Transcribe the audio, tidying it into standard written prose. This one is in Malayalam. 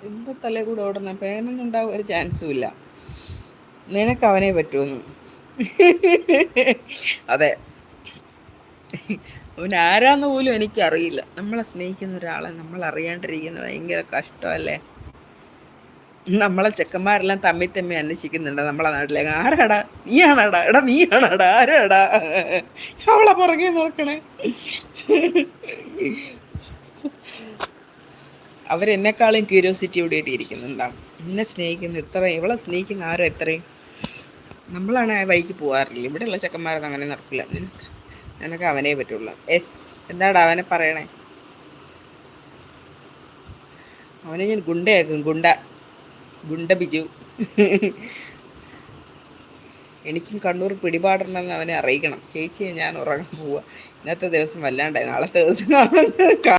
എന്താ തലേ കൂടെ ഓടണം? പേനൊന്നും ഉണ്ടാവും ഒരു ചാൻസും ഇല്ല. നിനക്ക് അവനെ പറ്റുമെന്ന്. അതെ, അവൻ ആരാന്ന് പോലും എനിക്കറിയില്ല. നമ്മളെ സ്നേഹിക്കുന്ന ഒരാളെ നമ്മൾ അറിയാണ്ടിരിക്കുന്നത് ഭയങ്കര കഷ്ടമല്ലേ? നമ്മളെ ചെക്കന്മാരെല്ലാം തമ്മിൽ തമ്മി അന്വേഷിക്കുന്നുണ്ട് നമ്മളെ നാട്ടിലെ. ആരാടാ? നീയാണാടാ? എടാ നീയാണാടാ? ആരാടാ അവളെ പുറകെ നോക്കണേ? അവരെന്നെക്കാളും ക്യൂരിയോസിറ്റി കൂടിയിട്ട് ഇരിക്കുന്നുണ്ടാവും. എന്നെ സ്നേഹിക്കുന്ന ഇത്ര, ഇവളെ സ്നേഹിക്കുന്ന ആരോ എത്രയും. നമ്മളാണ് ആ വഴിക്ക് പോകാറില്ല. ഇവിടെയുള്ള ചെക്കന്മാരൊന്നും അങ്ങനെ നടക്കില്ല. നിനക്ക് അവനേ പറ്റുള്ളൂ. യെസ്, എന്താടാ അവനെ പറയണേ? അവനെ ഞാൻ ഗുണ്ടയാക്കും. ഗുണ്ട ബിജു. എനിക്കും കണ്ണൂർ പിടിപാടണമെന്ന് അവനെ അറിയിക്കണം. ചേച്ചിയെ ഞാൻ ഉറങ്ങാൻ പോവുക. ഇന്നത്തെ ദിവസം വല്ലാണ്ടായി. നാളത്തെ ദിവസം